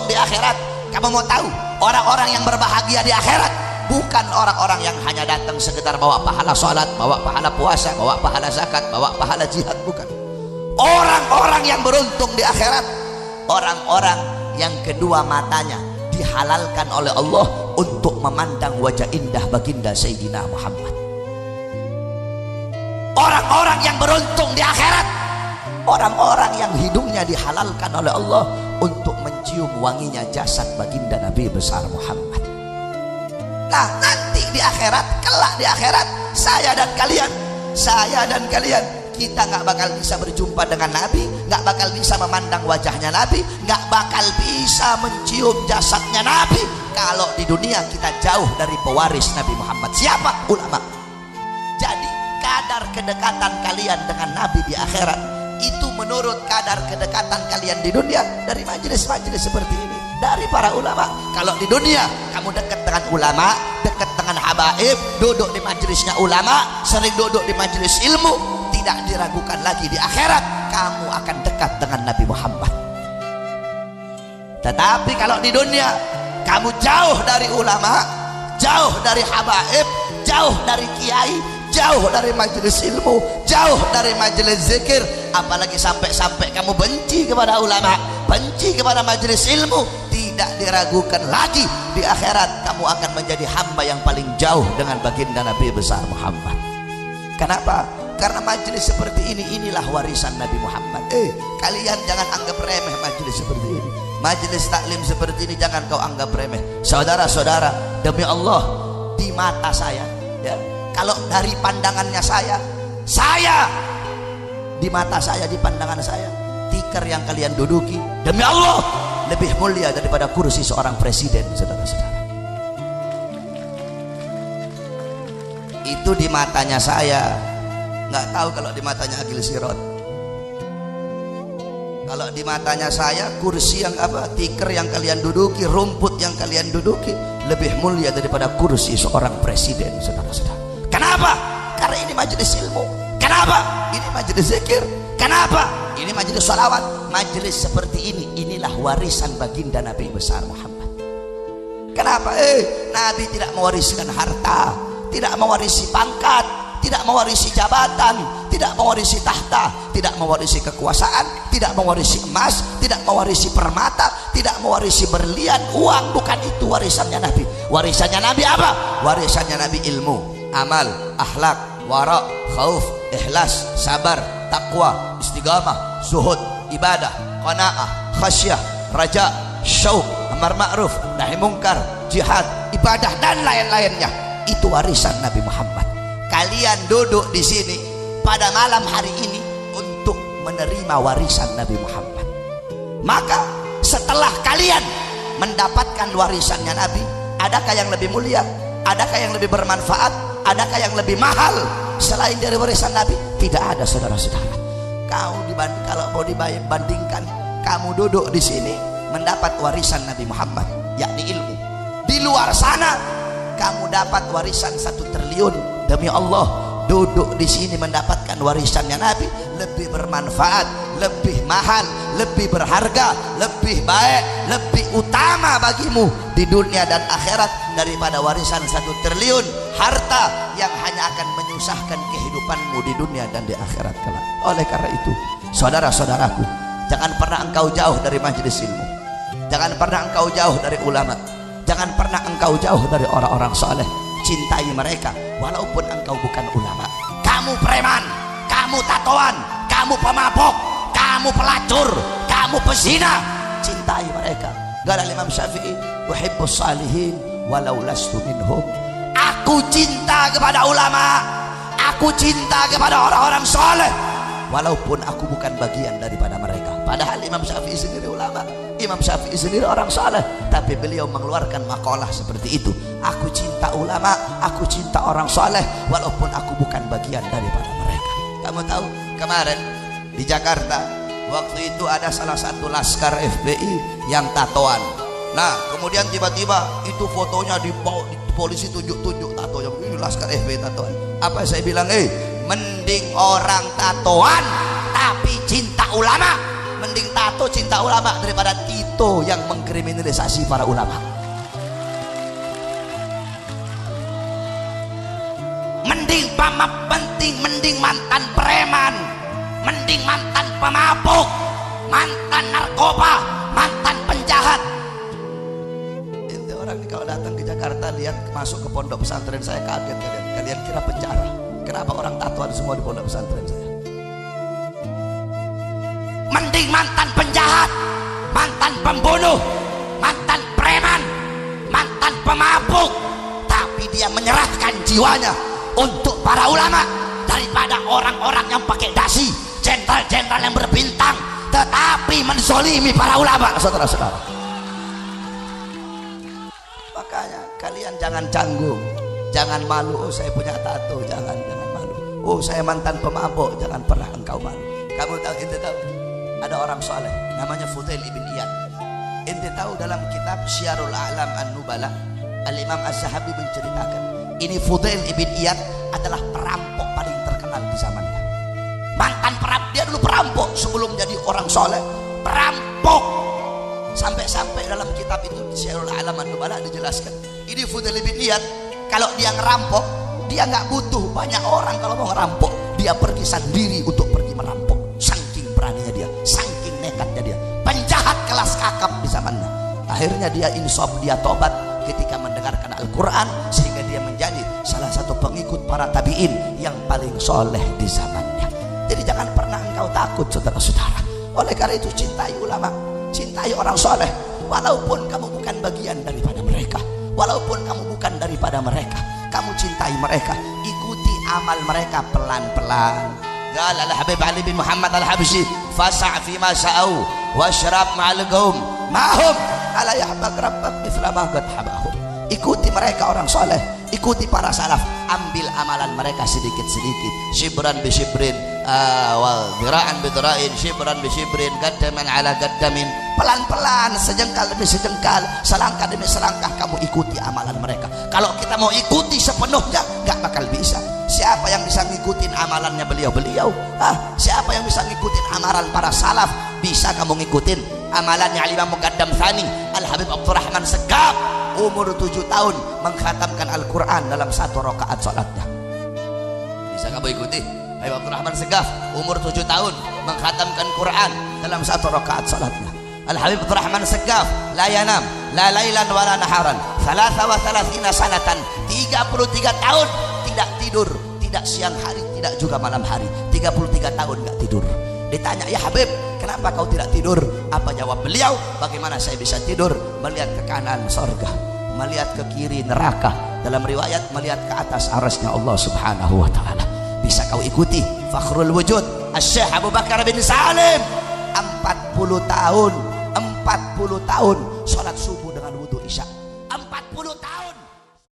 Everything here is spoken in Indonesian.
beruntung di akhirat. Kamu mau tahu orang-orang yang berbahagia di akhirat bukan orang-orang yang hanya datang sekedar bawa pahala sholat, bawa pahala puasa, bawa pahala zakat, bawa pahala jihad, bukan. Orang-orang yang beruntung di akhirat orang-orang yang kedua matanya dihalalkan oleh Allah untuk memandang wajah indah baginda Sayyidina Muhammad. Orang-orang yang beruntung di akhirat orang-orang yang hidungnya dihalalkan oleh Allah untuk mencium wanginya jasad baginda Nabi besar Muhammad. Nah, nanti di akhirat, kelak di akhirat, saya dan kalian kita nggak bakal bisa berjumpa dengan Nabi, nggak bakal bisa memandang wajahnya Nabi, nggak bakal bisa mencium jasadnya Nabi kalau di dunia kita jauh dari pewaris Nabi Muhammad. Siapa? Ulama. Jadi kadar kedekatan kalian dengan Nabi di akhirat itu menurut kadar kedekatan kalian di dunia dari majelis-majelis seperti ini, dari para ulama. Kalau di dunia kamu dekat dengan ulama, dekat dengan habaib, duduk di majelisnya ulama, sering duduk di majelis ilmu, tidak diragukan lagi di akhirat kamu akan dekat dengan Nabi Muhammad. Tetapi kalau di dunia kamu jauh dari ulama, jauh dari habaib, jauh dari kiai, jauh dari majelis ilmu, jauh dari majelis zikir, apalagi sampai kamu benci kepada ulama, benci kepada majelis ilmu, tidak diragukan lagi di akhirat kamu akan menjadi hamba yang paling jauh dengan baginda Nabi besar Muhammad. Kenapa? Karena majelis seperti ini, inilah warisan Nabi Muhammad. Kalian jangan anggap remeh majelis seperti ini. Majelis taklim seperti ini jangan kau anggap remeh. Saudara-saudara, demi Allah, di mata saya, ya, kalau dari pandangannya saya di mata saya, di pandangan saya, tikar yang kalian duduki demi Allah lebih mulia daripada kursi seorang presiden, saudara-saudara. Itu di matanya saya. Nggak tahu kalau di matanya Agil Sirot. Kalau di matanya saya, kursi yang tikar yang kalian duduki, rumput yang kalian duduki lebih mulia daripada kursi seorang presiden, saudara-saudara. Kenapa? Karena ini majelis ilmu. Kenapa? Ini majelis zikir. Kenapa? Ini majelis salawat. Majelis seperti ini, inilah warisan baginda Nabi besar Muhammad. Kenapa? Nabi tidak mewariskan harta, tidak mewarisi pangkat, tidak mewarisi jabatan, tidak mewarisi tahta, tidak mewarisi kekuasaan, tidak mewarisi emas, tidak mewarisi permata, tidak mewarisi berlian, uang. Bukan itu warisannya Nabi. Warisannya Nabi apa? Warisannya Nabi ilmu, amal, akhlak, wara, khauf, ikhlas, sabar, takwa, istiqamah, zuhud, ibadah, qanaah, khasyah, raja, syauq, amar ma'ruf, nahi mungkar, jihad, ibadah dan lain-lainnya. Itu warisan Nabi Muhammad. Kalian duduk di sini pada malam hari ini untuk menerima warisan Nabi Muhammad. Maka setelah kalian mendapatkan warisannya Nabi, adakah yang lebih mulia? Adakah yang lebih bermanfaat? Adakah yang lebih mahal selain dari warisan Nabi? Tidak ada, saudara-saudara. Kalau mau dibandingkan, kamu duduk di sini mendapat warisan Nabi Muhammad, yakni ilmu. Di luar sana kamu dapat warisan 1 triliun. Demi Allah, duduk di sini mendapatkan warisannya Nabi lebih bermanfaat, lebih mahal, lebih berharga, lebih baik, lebih utama bagimu di dunia dan akhirat daripada warisan 1 triliun harta yang hanya akan menyusahkan kehidupanmu di dunia dan di akhirat kelak. Oleh karena itu, saudara-saudaraku, jangan pernah engkau jauh dari majelis ilmu, jangan pernah engkau jauh dari ulama, jangan pernah engkau jauh dari orang-orang soleh. Cintai mereka walaupun engkau bukan ulama. Kamu preman, kamu tatoan, kamu pemabok, kamu pelacur, kamu pezina, cintai mereka. Qala Imam Syafi'i, uhibbus salihin walau lastu minhum. Aku cinta kepada ulama, aku cinta kepada orang-orang soleh walaupun aku bukan bagian daripada mereka. Padahal Imam Syafi'i sendiri ulama, Imam Syafi'i sendiri orang saleh, tapi beliau mengeluarkan makalah seperti itu. Aku cinta ulama, aku cinta orang saleh walaupun aku bukan bagian daripada mereka. Kamu tahu kemarin di Jakarta waktu itu ada salah satu laskar FBI yang tatoan. Nah kemudian tiba-tiba itu fotonya dibawa, polisi tunjuk-tunjuk tatonya, ini laskar FBI tatoan. Apa saya bilang, mending orang tatoan tapi cinta ulama mending tato cinta ulama daripada Tito yang mengkriminalisasi para ulama. Mending mantan preman, mending mantan pemabuk, mantan narkoba, mantan penjahat. Itu orang ini kalau datang ke Jakarta lihat masuk ke pondok pesantren saya kaget kalian kira penjara. Kenapa orang tato ada semua di pondok pesantren saya? Mending mantan penjahat, mantan pembunuh, mantan preman, mantan pemabuk, tapi dia menyerahkan jiwanya untuk para ulama daripada orang-orang yang pakai dasi, jenderal-jenderal yang berbintang tetapi menzolimi para ulama. Saudara-saudara, makanya kalian jangan canggung, jangan malu. Oh saya punya tato, jangan malu. Oh saya mantan pemabuk, jangan pernah engkau malu. Kamu tahu, ente tahu ada orang soleh namanya Fudail ibn Iyad. Ente tahu dalam kitab Syiarul A'lam An-Nubala Al-Imam Az-Zahabi menceritakan ini Fudail ibn Iyad adalah perampok paling terkenal di zamannya. Mantan perampok, dia dulu perampok sebelum jadi orang soleh, perampok. Sampai-sampai dalam kitab itu Syiarul A'lam An-Nubala dijelaskan ini Fudail ibn Iyad kalau dia ngerampok dia nggak butuh banyak orang. Kalau mau ngerampok dia pergi sendiri untuk pergi merampok. Saking beraninya dia, saking nekatnya dia, penjahat kelas kakap di zamannya. Akhirnya dia insaf, dia tobat ketika mendengarkan Al-Quran sehingga dia menjadi salah satu pengikut para tabi'in yang paling soleh di zamannya. Jadi jangan pernah engkau takut saudara-saudara. Oleh karena itu cintai ulama, cintai orang soleh, walaupun kamu bukan bagian daripada mereka, walaupun kamu bukan daripada mereka, kamu cintai mereka, ikuti amal mereka pelan-pelan. Qala al-Habib Ali bin Muhammad al-Habsyi fasa' fi ma sa'au washrab ma'al qaum ma'hum ala yahbak rabbak mithla ma qad habahum. Ikuti mereka orang soleh, ikuti para salaf, ambil amalan mereka sedikit-sedikit, shibran bi shibrin wa dira'an bi dira'in, shibran bi shibrin, gaddaman ala gaddamin, pelan-pelan, sejengkal demi sejengkal, selangkah demi selangkah kamu ikuti amalan mereka. Kalau kita mau ikuti sepenuhnya gak bakal bisa. Siapa yang bisa ngikutin amalannya beliau-beliau? Siapa yang bisa ngikutin amalan para salaf? Bisa kamu ngikutin amalannya Imam Muqaddam Tsani Al-Habib Abdurrahman Segaf, umur 7 tahun mengkhatamkan Al-Quran dalam 1 rakaat salatnya. Bisa kamu ikuti Habib Abdurrahman Segaf, umur 7 tahun mengkhatamkan Quran dalam 1 rakaat salatnya. Al-Habib Abdurrahman Segaf la yanam la lailan wala naharan 33 sanatan, 33 tahun tidak tidur, tidak siang hari, tidak juga malam hari, 33 tahun enggak tidur. Ditanya, ya Habib, kenapa kau tidak tidur? Apa jawab beliau? Bagaimana saya bisa tidur? Melihat ke kanan surga, melihat ke kiri neraka, dalam riwayat melihat ke atas arasnya Allah subhanahu wa ta'ala. Bisa kau ikuti Fakhrul Wujud Asy-Syaikh Abu Bakar bin Salim, 40 tahun sholat subuh dengan wudu isya.